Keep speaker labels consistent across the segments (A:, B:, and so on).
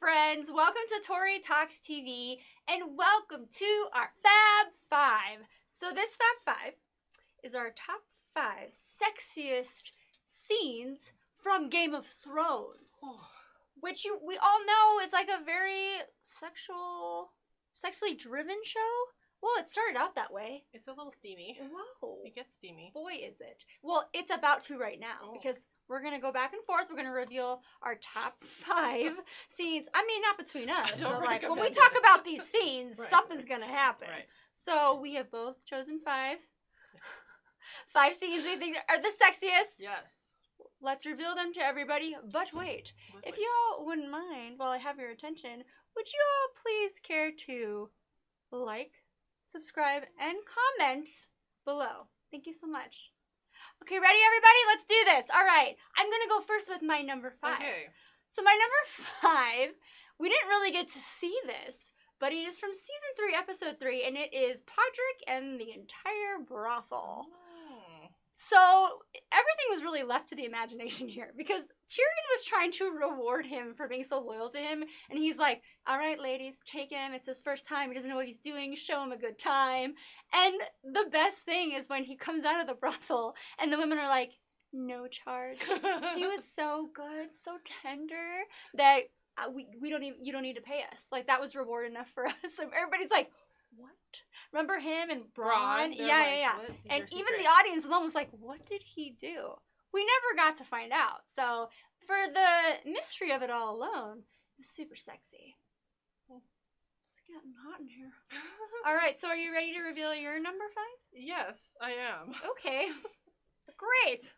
A: friends. Welcome to Tori Talks TV, and welcome to our Fab 5. So this Fab 5 is our top 5 sexiest scenes from Game of Thrones, which we all know is like a very sexually driven show. Well, it started out that way.
B: It's a little steamy.
A: Whoa.
B: It gets steamy.
A: Boy, is it. Well, it's about to right now because we're going to go back and forth. We're going to reveal our top 5 scenes. I mean, not between us, but like when we talk about these scenes, something's going to happen.
B: Right.
A: So we have both chosen 5 scenes we think are the sexiest.
B: Yes.
A: Let's reveal them to everybody. But wait, if you all wouldn't mind, while I have your attention, would you all please care to like, subscribe, and comment below? Thank you so much. Okay, ready, everybody? Let's do this. All right, I'm going to go first with my number 5.
B: Okay.
A: So my number 5, we didn't really get to see this, but it is from Season 3, Episode 3, and it is Podrick and the entire brothel. So everything was really left to the imagination here because Tyrion was trying to reward him for being so loyal to him. And he's like, all right, ladies, take him. It's his first time. He doesn't know what he's doing. Show him a good time. And the best thing is when he comes out of the brothel and the women are like, no charge. He was so good, so tender that you don't need to pay us. Like, that was reward enough for us. So everybody's like, what? Remember him and Bronn? Yeah. And even the audience alone was like, what did he do? We never got to find out. So for the mystery of it all alone, it was super sexy. It's getting hot in here. All right, so are you ready to reveal your number 5?
B: Yes, I am.
A: Okay. Great.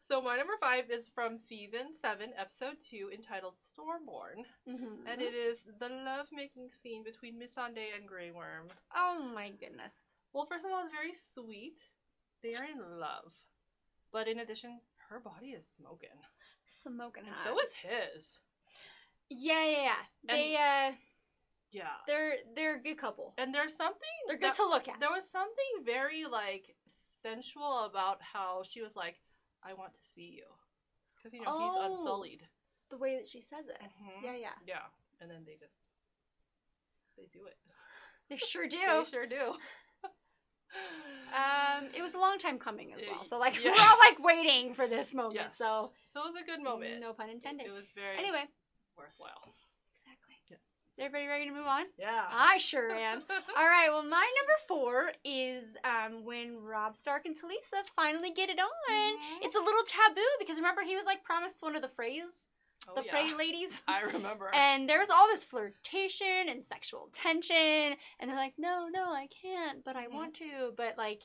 B: So my number 5 is from Season 7, Episode 2, entitled Stormborn. And it is the love-making scene between Missandei and Grey Worm.
A: Oh my goodness.
B: Well, first of all, it's very sweet. They are in love. But in addition, her body is smoking.
A: Smoking hot.
B: So is his.
A: Yeah. They're a good couple.
B: And there's something...
A: They're good to look at.
B: There was something very, like, sensual about how she was like, I want to see you. Because, he's unsullied.
A: The way that she says it. Yeah.
B: Yeah. And then they do it.
A: They sure do.
B: They sure do.
A: It was a long time coming as well. So, like, we're all, like, waiting for this moment.
B: Yes.
A: So
B: it was a good moment.
A: No pun intended.
B: It was very worthwhile.
A: Exactly.
B: Yeah.
A: Is everybody ready to move on?
B: Yeah.
A: I sure am. All right, well, my number 4 is when Robb Stark and Talisa finally get it on. It's a little taboo because remember he was like promised one of the Freys. Frey ladies.
B: I remember.
A: And there's all this flirtation and sexual tension. And they're like, no, I can't, but I want to. But, like,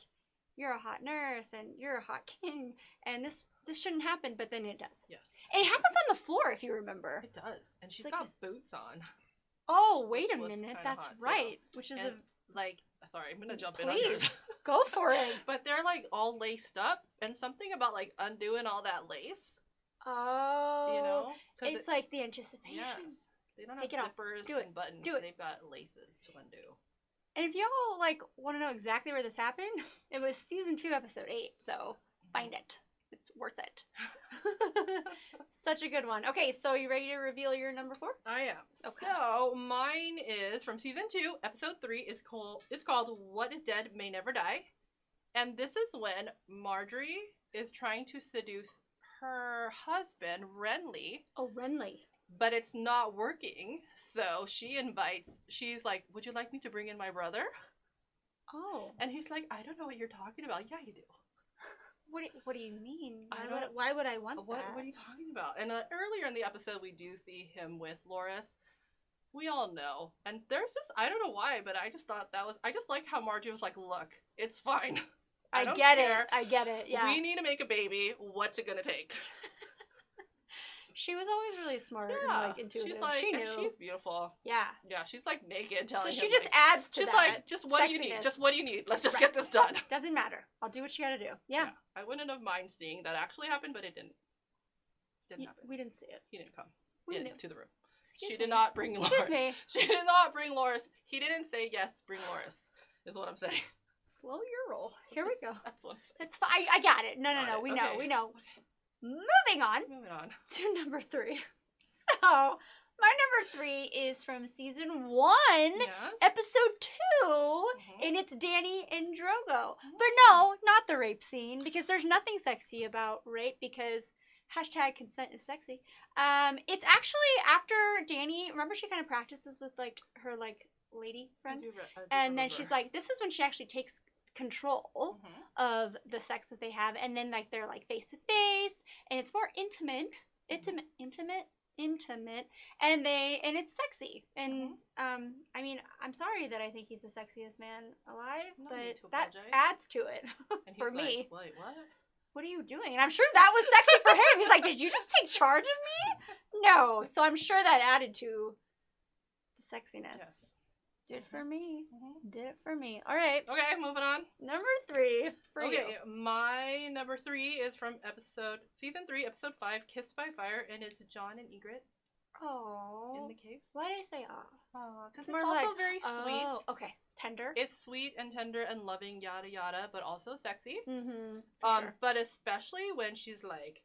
A: you're a hot nurse and you're a hot king. And this shouldn't happen, but then it does.
B: Yes.
A: And it happens on the floor, if you remember.
B: It does. And she's
A: like
B: got boots on.
A: Oh, wait a minute. That's
B: hot,
A: right. Which is
B: sorry, I'm going to jump in
A: Please,
B: on yours.
A: Go for it.
B: But they're, like, all laced up. And something about, like, undoing all that lace.
A: Oh.
B: You know?
A: It's like the anticipation.
B: Yes. They don't have zippers and buttons. They've got laces to undo.
A: And if y'all, like, want to know exactly where this happened, it was Season 2, Episode 8. So, find it. It's worth it. Such a good one. Okay, so you ready to reveal your number 4?
B: I am.
A: Okay.
B: So, mine is from Season 2, Episode 3. It's called What is Dead May Never Die. And this is when Margaery is trying to seduce her husband, Renly.
A: Oh, Renly.
B: But it's not working. So she's like, would you like me to bring in my brother?
A: Oh.
B: And he's like, I don't know what you're talking about. Yeah, you do.
A: What do you mean? Why would I want that?
B: What are you talking about? And earlier in the episode, we do see him with Loras. We all know. And there's just, I don't know why, but I just thought I just like how Margie was like, look, it's fine. I get
A: it, yeah.
B: We need to make a baby. What's it gonna take?
A: She was always really smart and, like, intuitive. She knew.
B: She's beautiful.
A: Yeah.
B: Yeah, she's, like, naked telling him.
A: So she just adds to that.
B: She's like, just what do you need? Just what do you need? Let's just get this done.
A: Doesn't matter. I'll do what you gotta do. Yeah.
B: I wouldn't have mind seeing that actually happened, but it didn't. Didn't happen.
A: We didn't see it.
B: He didn't come to the room.
A: Excuse
B: me.
A: Did
B: not bring Loras.
A: Excuse me.
B: She did not bring Loras. He didn't say, yes, bring Loras, is what I'm saying.
A: Slow your roll. Here we go.
B: That's what
A: That's fine. I got it. No. We know. Okay. Moving on to number 3. So, my number number 3 is from season 1,
B: Yes.
A: episode 2, and it's Dany and Drogo. But no, not the rape scene, because there's nothing sexy about rape, because hashtag consent is sexy. It's actually after Dany, remember she kind of practices with, like, her, like, lady friend? I do and then she's like, this is when she actually takes control of the sex that they have, and then, like, they're, like, face to face, and it's more intimate, and it's sexy, and I mean, I'm sorry that I think he's the sexiest man alive, but that adds to it for me.
B: Wait, what?
A: What are you doing? And I'm sure that was sexy for him. He's like, did you just take charge of me? No. So I'm sure that added to the sexiness.
B: Yes.
A: Did for me. Did it for me. All right.
B: Okay, moving on.
A: Number 3 for you.
B: Okay, my number 3 is from season 3, episode 5, Kissed by Fire, and it's Jon and Ygritte.
A: Oh.
B: In the cave.
A: Why did I say oh?
B: Because it's also very sweet.
A: Oh, okay. Tender.
B: It's sweet and tender and loving, yada yada, but also sexy.
A: Sure.
B: But especially when she's like,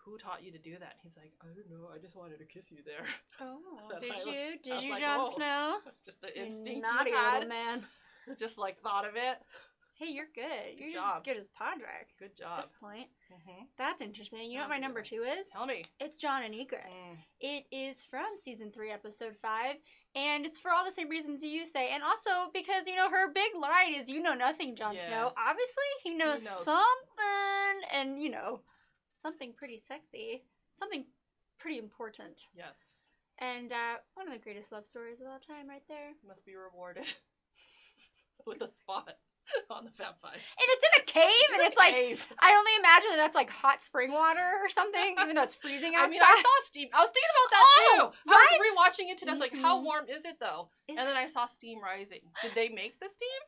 B: who taught you to do that? And he's like, I don't know, I just wanted to kiss you there.
A: Oh,
B: Did you,
A: like, Jon Snow?
B: Just an instinct
A: naughty
B: you had.
A: little man.
B: Just like thought of it.
A: Hey, you're good. You're
B: job.
A: just as good as Podrick.
B: Good job.
A: At this point. That's interesting. You know what my number 2 is?
B: Tell me.
A: It's Jon and Ygritte. It is from season 3, episode 5, and it's for all the same reasons you say, and also because, you know, her big line is, you know nothing, Jon Snow. Obviously, he knows something, and, you know, something pretty sexy, something pretty important.
B: Yes.
A: And one of the greatest love stories of all time right there.
B: Must be rewarded with a spot on the Fab Five.
A: And it's in a cave, and it's like, I only imagine that that's like hot spring water or something, even though it's freezing outside.
B: I mean, I saw steam. I was thinking about that too.
A: Right?
B: I was rewatching it today. I was like, how warm is it though? And then I saw steam rising. Did they make the steam?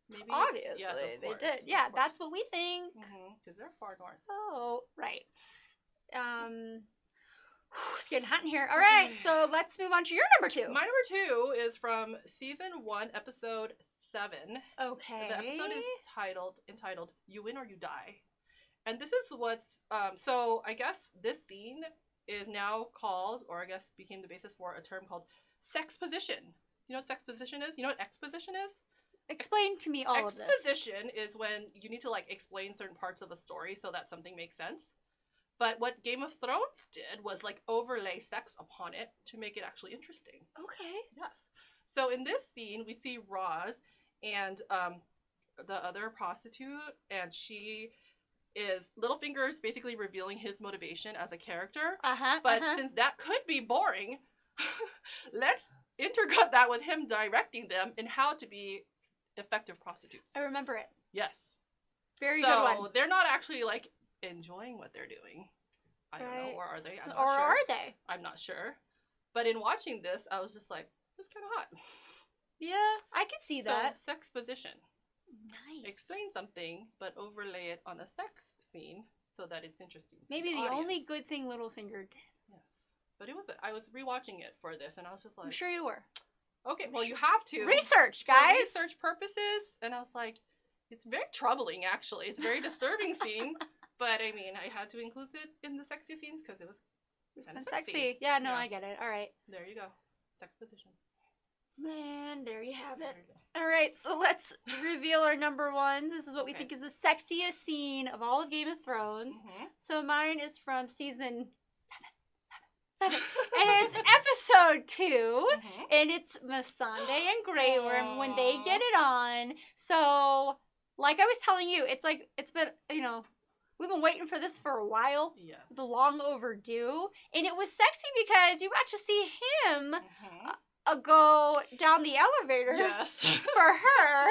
A: Maybe. Obviously, yes, they did. Yeah, that's what we think.
B: Because they're far north.
A: Oh, right. It's getting hot in here. All right, so let's move on to your number 2.
B: My number 2 is from season 1, episode 7.
A: Okay.
B: The episode is entitled "You Win or You Die," and this is what's so I guess this scene is now called, or I guess became the basis for a term called sexposition. You know what sexposition is? You know what exposition is?
A: Explain to me all of this.
B: Exposition is when you need to like explain certain parts of a story so that something makes sense. But what Game of Thrones did was like overlay sex upon it to make it actually interesting.
A: Okay.
B: Yes. So in this scene, we see Roz and the other prostitute, and she is Littlefinger is basically revealing his motivation as a character. But since that could be boring, let's intercut that with him directing them in how to be effective prostitutes.
A: I remember it.
B: Yes.
A: Very good one.
B: So they're not actually like enjoying what they're doing. I don't know, or are they? I'm not
A: or
B: sure.
A: Are they?
B: I'm not sure. But in watching this, I was just like, it's kind of hot.
A: Yeah, I can see that.
B: Sexposition.
A: Nice.
B: Explain something, but overlay it on a sex scene so that it's interesting.
A: Maybe the only good thing Littlefinger did.
B: Yes. But I was rewatching it for this, and I was just like...
A: I'm sure you were.
B: Okay, well, you have to.
A: Research, guys!
B: For research purposes, and I was like, it's very troubling, actually. It's a very disturbing scene, but, I mean, I had to include it in the sexy scenes because it was kind of sexy.
A: Yeah, no, I get it. All right.
B: There you go. Sexposition.
A: And there you have it. All right, so let's reveal our number 1. This is what we think is the sexiest scene of all of Game of Thrones. So mine is from season 7. And it's episode 2. And it's Missandei and Grey Worm when they get it on. So, like I was telling you, it's like, it's been, you know, we've been waiting for this for a while.
B: Yes.
A: It's long overdue. And it was sexy because you got to see him go down the elevator for her.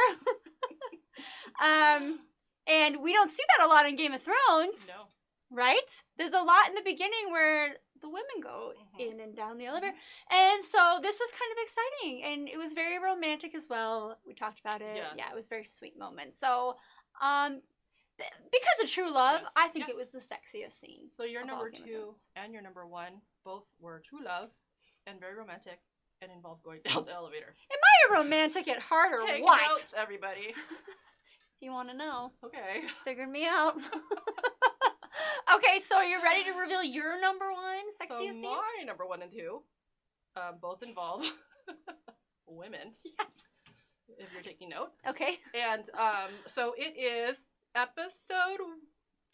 A: And we don't see that a lot in Game of Thrones.
B: No.
A: Right? There's a lot in the beginning where the women go in and down the elevator. And so this was kind of exciting. And it was very romantic as well. We talked about it.
B: Yes.
A: Yeah, it was a very sweet moment. So, because of true love, I think it was the sexiest scene.
B: So your number 2 and your number 1 both were true love and very romantic and involved going down the elevator.
A: Am I a romantic at heart or
B: Take
A: what?
B: notes, everybody.
A: If you want to know.
B: Okay.
A: Figured me out. Okay, so are you ready to reveal your number one
B: So
A: sexiest scene?
B: my number 1 and 2, both involve women.
A: Yes.
B: If you're taking note.
A: Okay.
B: And so it is episode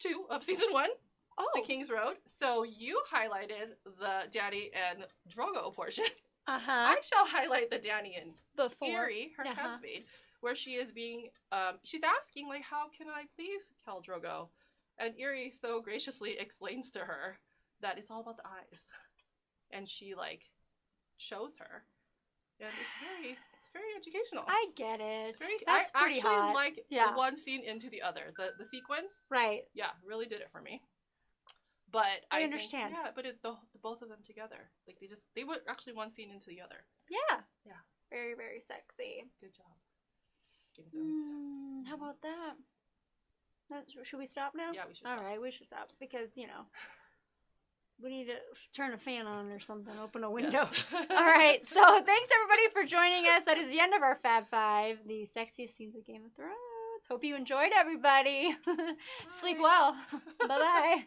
B: 2 of season 1,
A: Oh.
B: The King's Road. So you highlighted the Dany and Drogo portion. I shall highlight the Dany and Iri, her housemaid, where she is being, she's asking, like, how can I please Khal Drogo? And Iri so graciously explains to her that it's all about the eyes. And she, like, shows her. And it's very educational.
A: I get it.
B: Pretty
A: Pretty hot.
B: Like one scene into the other. The sequence,
A: right?
B: Yeah, really did it for me. But I
A: understand.
B: Think, yeah, but the both of them together, like they were actually one scene into the other.
A: Yeah.
B: Yeah.
A: Very, very sexy.
B: Good job. Game of Thrones.
A: How about that? Should we stop now?
B: Yeah, we should.
A: All right, we should stop because we need to turn a fan on or something, open a window.
B: Yes.
A: All right, so thanks everybody for joining us. That is the end of our Fab 5, the sexiest scenes of Game of Thrones. Hope you enjoyed, everybody. Sleep well. Bye-bye.